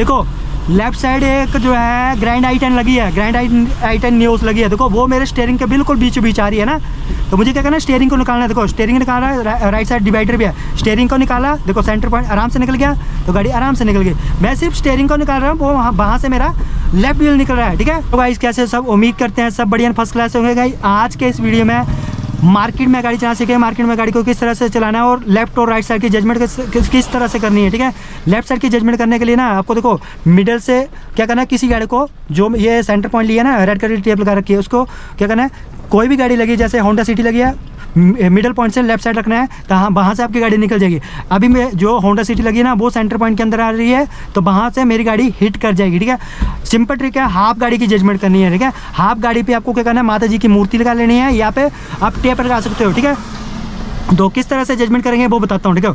देखो left side एक जो है ग्रैंड आई-10 लगी है, ग्रैंड आई-10 न्यूज़ लगी है। देखो वो मेरे स्टीयरिंग के बिल्कुल बीचों बीच आ रही है ना, तो मुझे क्या करना है, स्टीयरिंग को निकालना है। देखो स्टीयरिंग निकाला है, राइट साइड डिवाइडर भी है, स्टीयरिंग को निकाला, देखो सेंटर पॉइंट आराम से निकल गया, तो गाड़ी आराम से निकल गई। मैं सिर्फ स्टीयरिंग को निकाल रहा हूँ, वो वहाँ से मेरा लेफ्ट व्हील निकल रहा है। ठीक है, तो गाइस कैसे सब उम्मीद करते हैं सब बढ़िया फर्स्ट क्लास होंगे। गाइस आज के इस वीडियो में मार्केट में गाड़ी चलाना सीखे, मार्केट में गाड़ी को किस तरह से चलाना है और लेफ्ट और राइट साइड की जजमेंट किस तरह से करनी है। ठीक है, लेफ्ट साइड की जजमेंट करने के लिए ना आपको देखो मिडल से क्या करना है, किसी गाड़ी को जो ये सेंटर पॉइंट लिया ना, रेड कलर की टेप लगा रखी है, उसको क्या करना है, कोई भी गाड़ी लगी जैसे होंडा सिटी लगी है, मिडल पॉइंट से लेफ्ट साइड रखना है, तो हाँ वहाँ से आपकी गाड़ी निकल जाएगी। अभी मैं जो होंडा सिटी लगी है ना वो सेंटर पॉइंट के अंदर आ रही है, तो वहाँ से मेरी गाड़ी हिट कर जाएगी। ठीक है, सिंपल ट्रिक है, हाफ गाड़ी की जजमेंट करनी है। ठीक है, हाफ गाड़ी पे आपको क्या करना है, माता जी की मूर्ति लगा लेनी है, यहाँ पे आप टेप लगा सकते हो। ठीक है, तो किस तरह से जजमेंट करेंगे वो बताता हूँ। ठीक है,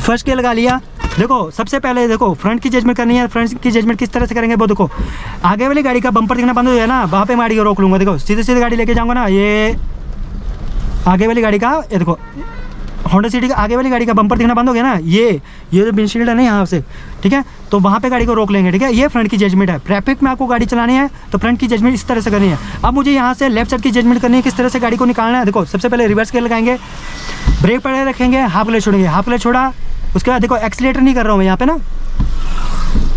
फर्स्ट के लगा लिया। देखो सबसे पहले देखो फ्रंट की जजमेंट करनी है। फ्रंट की जजमेंट किस तरह से करेंगे वो देखो, आगे वाली गाड़ी का बम्पर दिखना बंद हो जाए ना, वहाँ पे मैं गाड़ी को रोक लूँगा। देखो सीधे सीधे गाड़ी लेके जाऊँगा ना, ये आगे वाली गाड़ी का, ये देखो होंडा सिटी का आगे वाली गाड़ी का बम्पर दिखना बंद हो गया ना, ये जो विंडशील्ड है ना यहाँ से, ठीक है, तो वहाँ पे गाड़ी को रोक लेंगे। ठीक है, ये फ्रंट की जजमेंट है। ट्रैफिक में आपको गाड़ी चलानी है तो फ्रंट की जजमेंट इस तरह से करनी है। अब मुझे यहाँ से लेफ्ट साइड की जजमेंट करनी है, किस तरह से गाड़ी को निकालना है। देखो सबसे पहले रिवर्स गियर लगाएंगे, ब्रेक पड़े रखेंगे, हाफ क्लच छोड़ेंगे, हाफ क्लच छोड़ा, उसके बाद देखो एक्सीलेटर नहीं कर रहा हूँ मैं यहाँ पे ना,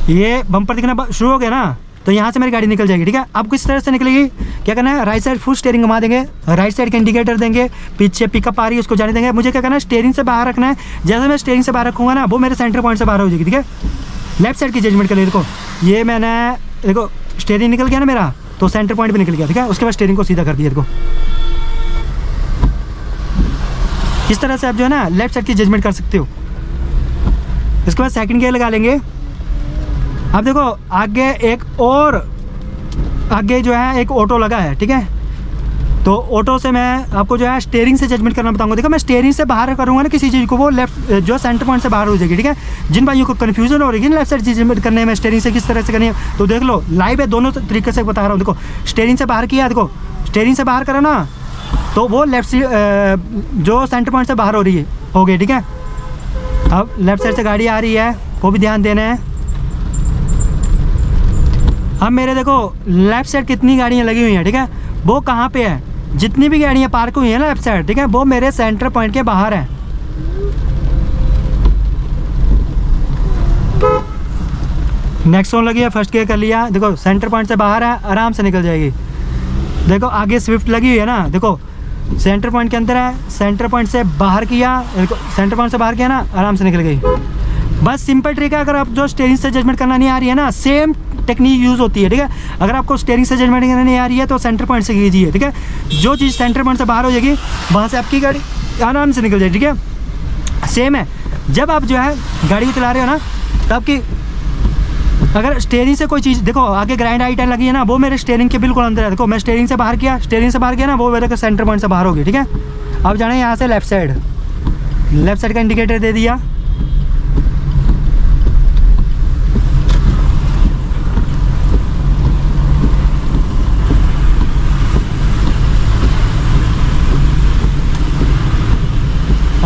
ये बम्पर दिखना शुरू हो गया ना, तो यहाँ से मेरी गाड़ी निकल जाएगी। ठीक है, अब किस तरह से निकलेगी, क्या करना है, राइट साइड फुल स्टीयरिंग घुमा देंगे, राइट साइड का इंडिकेटर देंगे, पीछे पिकअप आ रही है उसको जाने देंगे। मुझे क्या करना है, स्टीयरिंग से बाहर रखना है। जैसे मैं स्टीयरिंग से बाहर रखूँगा ना, वो मेरे सेंटर पॉइंट से बाहर हो जाएगी। ठीक है, लेफ्ट साइड की जजमेंट कर ली। देखो ये मैंने, देखो स्टीयरिंग निकल गया ना मेरा, तो सेंटर पॉइंट भी निकल गया। ठीक है, उसके बाद स्टीयरिंग को सीधा कर दिया। देखो इस तरह से आप जो है ना लेफ्ट साइड की जजमेंट कर सकते हो। इसके बाद सेकंड गियर लगा लेंगे। अब देखो आगे एक और आगे जो है एक ऑटो लगा है। ठीक है, तो ऑटो से मैं आपको जो है स्टीयरिंग से जजमेंट करना बताऊंगा। देखो मैं स्टीयरिंग से बाहर करूंगा ना किसी चीज़ को, वो लेफ्ट जो सेंटर पॉइंट से बाहर हो जाएगी। ठीक है, जिन भाइयों को कन्फ्यूजन हो रही है लेफ्ट साइड जजमेंट करने में स्टीयरिंग से किस तरह से करनी है, तो देख लो लाइव है, दोनों तरीके से बता रहा हूँ। देखो स्टीयरिंग से बाहर किया, देखो स्टीयरिंग से बाहर करो ना, तो वो लेफ्ट जो सेंटर पॉइंट से बाहर हो गई। ठीक है, अब लेफ्ट साइड से गाड़ी आ रही है, वो भी ध्यान देना है। अब मेरे देखो लेफ्ट साइड कितनी गाड़ियाँ लगी हुई हैं। ठीक है, वो कहाँ पे है, जितनी भी गाड़ियाँ पार्क हुई हैं ना लेफ्ट साइड, ठीक है, वो मेरे सेंटर पॉइंट के बाहर है। नेक्स्ट वन लगी है, फर्स्ट गियर कर लिया, देखो सेंटर पॉइंट से बाहर है, आराम से निकल जाएगी। देखो आगे स्विफ्ट लगी हुई है ना, देखो सेंटर पॉइंट के अंदर है, सेंटर पॉइंट से बाहर किया, देखो सेंटर पॉइंट से बाहर किया ना, आराम से निकल गई। बस सिंपल ट्रिक है। अगर आप जो स्टीयरिंग से जजमेंट करना नहीं आ रही है ना, सेम टेक्निक यूज़ होती है। ठीक है, अगर आपको स्टीयरिंग से जजमेंट करना नहीं आ रही है तो सेंटर पॉइंट से कीजिए। ठीक है, जो चीज़ सेंटर पॉइंट से बाहर हो जाएगी वहाँ से आपकी गाड़ी आराम से निकल जाएगी। ठीक है, सेम है। जब आप जो है गाड़ी को चला रहे हो ना, तो आपकी अगर स्टीयरिंग से कोई चीज़, देखो आगे ग्रैंड आई-10 लगी है ना, वो मेरे स्टीयरिंग के बिल्कुल अंदर है। देखो मैं स्टीयरिंग से बाहर किया, स्टीयरिंग से बाहर किया ना, वो मेरे सेंटर पॉइंट से बाहर होगी। ठीक है, अब जाना है यहाँ से लेफ्ट साइड का इंडिकेटर दे दिया।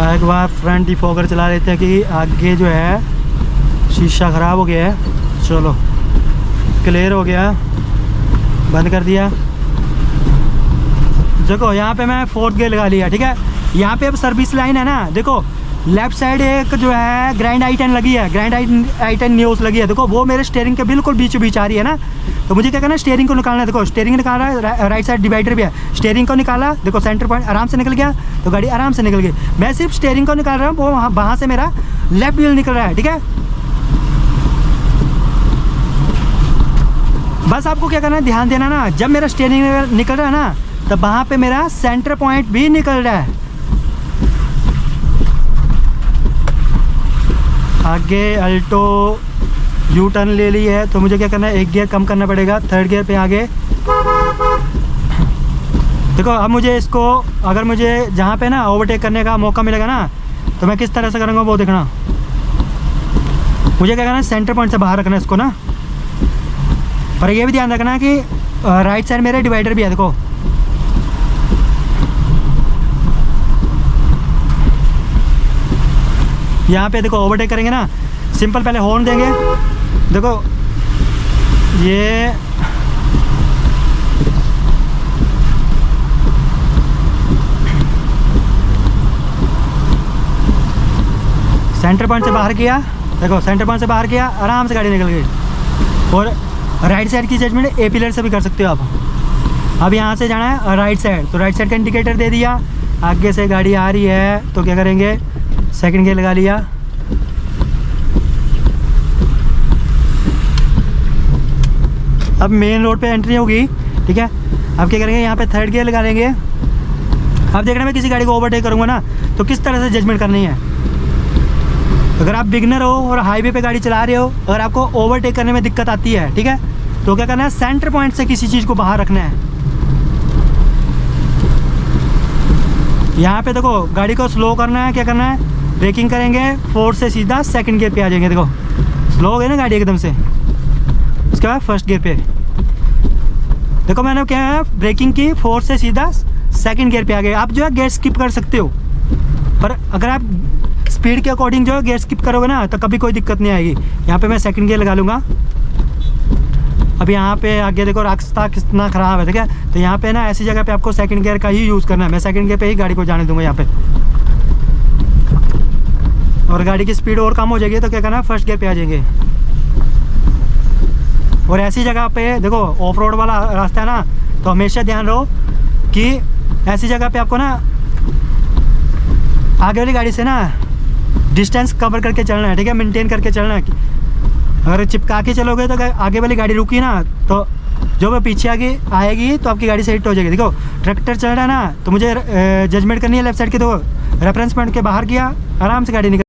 एक बार फ्रंट डिफॉगर चला लेते हैं कि आगे जो है शीशा ख़राब हो गया है। चलो क्लियर हो गया, बंद कर दिया। देखो यहाँ पे मैं फोर्थ गियर लगा लिया। ठीक है, यहाँ पे अब सर्विस लाइन है ना, देखो लेफ्ट साइड एक जो है ग्रैंड आई-10 लगी है, ग्रैंड आई-10 न्यूज़ लगी है। देखो वो मेरे स्टीयरिंग के बिल्कुल बीचों बीच आ रही है ना, तो मुझे क्या करना है, स्टीयरिंग को निकालना है। देखो स्टीयरिंग निकाला है, राइट साइड डिवाइडर भी है, स्टीयरिंग को निकाला, देखो सेंटर पॉइंट आराम से निकल गया, तो गाड़ी आराम से निकल गई। मैं सिर्फ स्टीयरिंग को निकाल रहा हूँ, वो वहाँ से मेरा लेफ्ट व्हील निकल रहा है। ठीक है, बस आपको क्या करना है, ध्यान देना ना, जब मेरा स्टीयरिंग निकल रहा है ना, तब वहाँ पे मेरा सेंटर पॉइंट भी निकल रहा है। आगे अल्टो यू टर्न ले ली है, तो मुझे क्या करना है, एक गियर कम करना पड़ेगा, थर्ड गियर पे आगे। देखो अब मुझे इसको, अगर मुझे जहाँ पे ना ओवरटेक करने का मौका मिलेगा ना, तो मैं किस तरह से करूँगा वो देखना। मुझे क्या करना है, सेंटर पॉइंट से बाहर रखना है इसको ना, पर ये भी ध्यान रखना है कि राइट साइड मेरे डिवाइडर भी है। देखो यहाँ पे देखो ओवरटेक करेंगे ना, सिंपल पहले हॉर्न देंगे, देखो ये सेंटर पॉइंट से बाहर किया, देखो सेंटर पॉइंट से बाहर किया, आराम से गाड़ी निकल गई। और राइट साइड की जजमेंट ए पिलर से भी कर सकते हो आप। अब यहाँ से जाना है राइट साइड, तो राइट साइड का इंडिकेटर दे दिया, आगे से गाड़ी आ रही है तो क्या करेंगे, सेकंड गियर लगा लिया। अब मेन रोड पे एंट्री होगी, ठीक है। अब क्या करेंगे, यहाँ पे थर्ड गियर लगा लेंगे। अब देखना मैं किसी गाड़ी को ओवरटेक करूँगा ना तो किस तरह से जजमेंट करनी है। अगर आप बिगनर हो और हाईवे पे गाड़ी चला रहे हो, अगर आपको ओवरटेक करने में दिक्कत आती है, ठीक है, तो क्या करना है, सेंटर पॉइंट से किसी चीज़ को बाहर रखना है। यहाँ पे देखो गाड़ी को स्लो करना है, क्या करना है, ब्रेकिंग करेंगे, फोर्थ से सीधा सेकंड गियर पे आ जाएंगे। देखो स्लो हो गई ना गाड़ी एकदम से, उसके बाद फर्स्ट गियर पे। देखो मैंने क्या है, ब्रेकिंग की, फोर्थ से सीधा सेकंड गियर पे आ गए। आप जो है गियर स्किप कर सकते हो, पर अगर आप स्पीड के अकॉर्डिंग जो है गियर स्किप करोगे ना तो कभी कोई दिक्कत नहीं आएगी। यहाँ पे मैं सेकंड गियर लगा लूँगा। अब यहाँ पे आगे देखो रास्ता कितना ख़राब है, ठीक है, तो यहाँ पे ना ऐसी जगह पे आपको सेकंड गियर का ही यूज़ करना है। मैं सेकंड गियर पे ही गाड़ी को जाने दूंगा यहाँ पे। और गाड़ी की स्पीड और कम हो जाएगी तो क्या करना है, फर्स्ट गियर पे आ जाएंगे। और ऐसी जगह पे देखो ऑफ रोड वाला रास्ता है ना, तो हमेशा ध्यान रहो कि ऐसी जगह पे आपको ना आगे वाली गाड़ी से ना डिस्टेंस कवर करके चलना है, ठीक है, मेंटेन करके चलना है। अगर चिपका के चलोगे तो आगे वाली गाड़ी रुकी ना तो जो वो पीछे आगे आएगी तो आपकी गाड़ी से हिट हो जाएगी। देखो ट्रैक्टर चल रहा है ना, तो मुझे जजमेंट करनी है लेफ्ट साइड की, तो रेफरेंस पॉइंट के बाहर किया, आराम से गाड़ी निकल।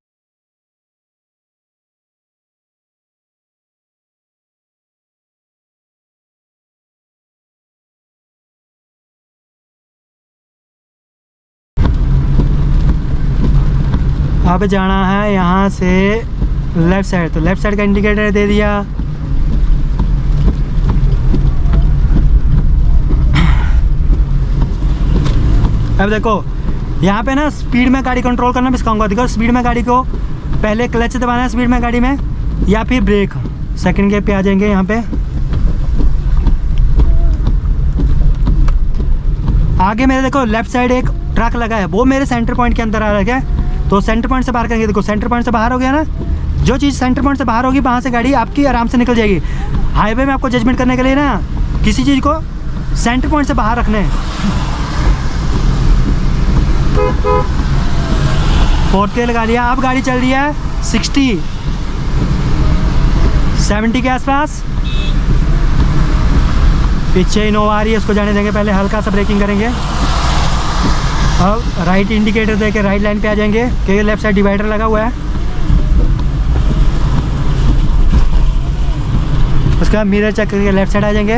अब जाना है यहाँ से लेफ़्ट साइड, तो लेफ़्ट साइड का इंडिकेटर दे दिया। अब देखो यहाँ पे ना स्पीड में गाड़ी कंट्रोल करना भी सिखाऊंगा। देखो स्पीड में गाड़ी को पहले क्लच दबाना है स्पीड में गाड़ी में, या फिर ब्रेक। सेकंड गियर पे आ जाएंगे यहाँ पे। आगे मेरे देखो लेफ़्ट साइड एक ट्रक लगा है, वो मेरे सेंटर पॉइंट के अंदर आ रहा है, तो सेंटर पॉइंट से बाहर करेंगे। देखो सेंटर पॉइंट से बाहर हो गया ना, जो चीज़ सेंटर पॉइंट से बाहर होगी वहाँ से गाड़ी आपकी आराम से निकल जाएगी। हाईवे में आपको जजमेंट करने के लिए ना किसी चीज़ को सेंटर पॉइंट से बाहर रखना है। फोर्थ गियर लगा लिया। अब गाड़ी चल रही है 60-70 के आसपास। पीछे इनोवा आ रही है, उसको जाने देंगे, पहले हल्का सा ब्रेकिंग करेंगे। अब राइट इंडिकेटर दे के राइट लाइन पे आ जाएंगे, क्योंकि लेफ्ट साइड डिवाइडर लगा हुआ है। उसके बाद मिरर चेक करके लेफ्ट साइड आ जाएंगे।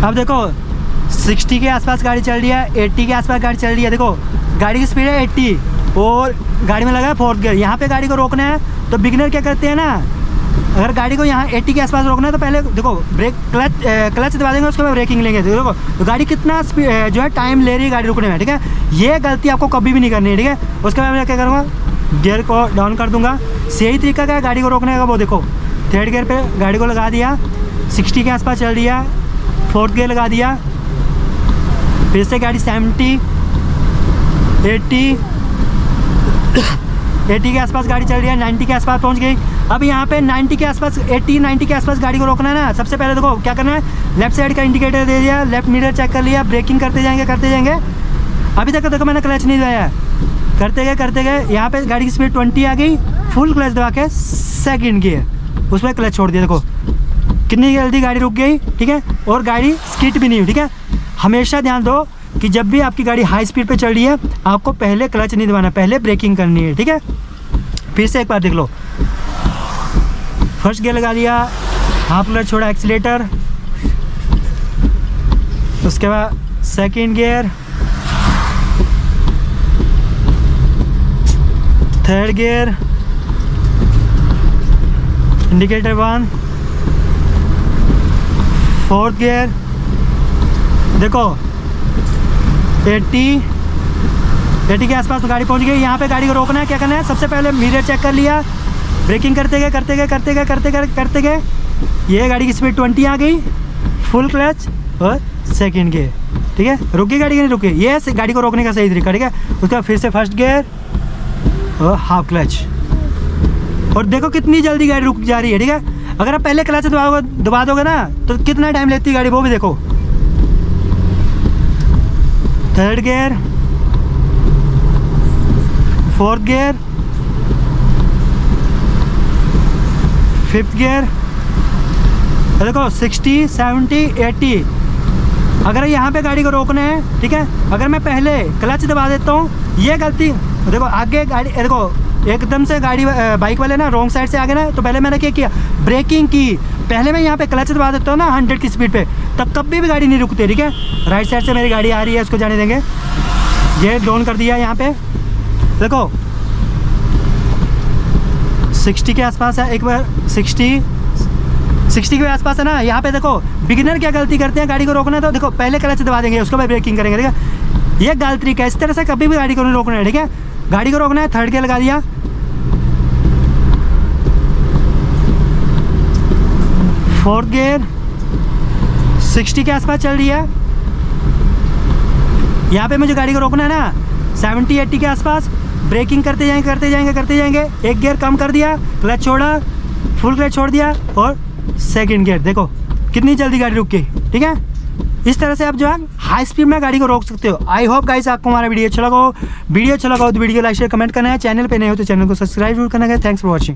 अब देखो 60 के आसपास गाड़ी चल रही है, 80 के आसपास गाड़ी चल रही है। देखो गाड़ी की स्पीड है 80 और गाड़ी में लगा है फोर्थ गियर। यहाँ पे गाड़ी को रोकना है तो बिगिनर क्या करते हैं ना, अगर गाड़ी को यहाँ 80 के आसपास रोकना है तो पहले देखो ब्रेक क्लच दबा देंगे, उसके बाद ब्रेकिंग लेंगे। देखो तो गाड़ी कितना जो है टाइम ले रही है गाड़ी रुकने में, ठीक है। ये गलती आपको कभी भी नहीं करनी है, ठीक है। उसके बाद मैं क्या करूँगा, गियर को डाउन कर दूंगा। सही तरीका क्या है गाड़ी को रोकने का, वो देखो थर्ड गियर पे गाड़ी को लगा दिया, 60 के आसपास चल रही है, फोर्थ गियर लगा दिया, फिर से गाड़ी 70 80 के आसपास गाड़ी चल रही है, 90 के आसपास पहुंच गई। अब यहाँ पे 90 के आसपास 80-90 के आसपास गाड़ी को रोकना है ना। सबसे पहले देखो क्या करना है, लेफ्ट साइड का इंडिकेटर दे दिया, लेफ्ट मिरर चेक कर लिया, ब्रेकिंग करते जाएंगे। अभी तक देखो मैंने क्लच नहीं दबाया, करते गए यहाँ पे गाड़ी की स्पीड 20 आ गई, फुल क्लच दबा के सेकंड गियर, उसमें क्लच छोड़ दिया। देखो कितनी जल्दी गाड़ी रुक गई, ठीक है, और गाड़ी स्किड भी नहीं हुई, ठीक है। हमेशा ध्यान दो कि जब भी आपकी गाड़ी हाई स्पीड पे चल रही है, आपको पहले क्लच नहीं दबाना, पहले ब्रेकिंग करनी है, ठीक है। फिर से एक बार देख लो, फर्स्ट गियर लगा लिया, हाफ क्लच छोड़ा, एक्सीलेटर, उसके बाद second gear, third gear, indicator 1, fourth gear. देखो 80 30 के आसपास गाड़ी पहुंच गई। यहाँ पे गाड़ी को रोकना है, क्या करना है, सबसे पहले मिरर चेक कर लिया, ब्रेकिंग करते गए। ये गाड़ी की स्पीड 20 आ गई, फुल क्लच और सेकंड गियर, ठीक है। रुक गई गाड़ी, नहीं रुकी, ये गाड़ी को रोकने का सही तरीका, ठीक है। उसके बाद फिर से फर्स्ट गियर और हाफ क्लच, और देखो कितनी जल्दी गाड़ी रुक जा रही है, ठीक है। अगर आप पहले क्लच दबा दोगे ना तो कितना टाइम लेती है गाड़ी, वो भी देखो। Third gear, fourth gear, fifth gear, देखो 60, 70, 80। अगर यहाँ पे गाड़ी को रोकना है, ठीक है, अगर मैं पहले क्लच दबा देता हूँ, ये गलती देखो, आगे गाड़ी देखो एकदम से गाड़ी बाइक वाले ना रॉन्ग साइड से आगे ना, तो पहले मैंने क्या किया, ब्रेकिंग की, पहले मैं यहाँ पे क्लच दबा देता हूँ ना 100 की स्पीड पे, तब कभी भी गाड़ी नहीं रुकती, ठीक है। राइट साइड से मेरी गाड़ी आ रही है, उसको जाने देंगे। ये डाउन कर दिया, यहाँ पे देखो 60 के आसपास है, एक बार 60 के आसपास है ना। यहाँ पे देखो बिगिनर क्या गलती करते हैं, गाड़ी को रोकना है तो देखो पहले क्लच दबा देंगे, उसके बाद ब्रेकिंग करेंगे, ठीक है। ये गलत तरीका है, इस तरह से कभी भी गाड़ी को नहीं रोकना है, ठीक है। गाड़ी को रोकना है, थर्ड गियर लगा दिया, फोर्थ गियर, 60 के आसपास चल रही है। यहाँ पे मुझे गाड़ी को रोकना है ना 70, 80 के आसपास, ब्रेकिंग करते जाएंगे। एक गियर कम कर दिया, क्लच छोड़ा, फुल क्लच छोड़ दिया और सेकंड गियर, देखो कितनी जल्दी गाड़ी रुक गई, ठीक है। इस तरह से आप जो है हाई स्पीड में गाड़ी को रोक सकते हो। आई होप गाइस आपको हमारा वीडियो अच्छा लगा हो। तो वीडियो लाइक शेयर कमेंट करना है। चैनल पे नए हो तो चैनल को सब्सक्राइब जरूर करना है। Thanks for watching.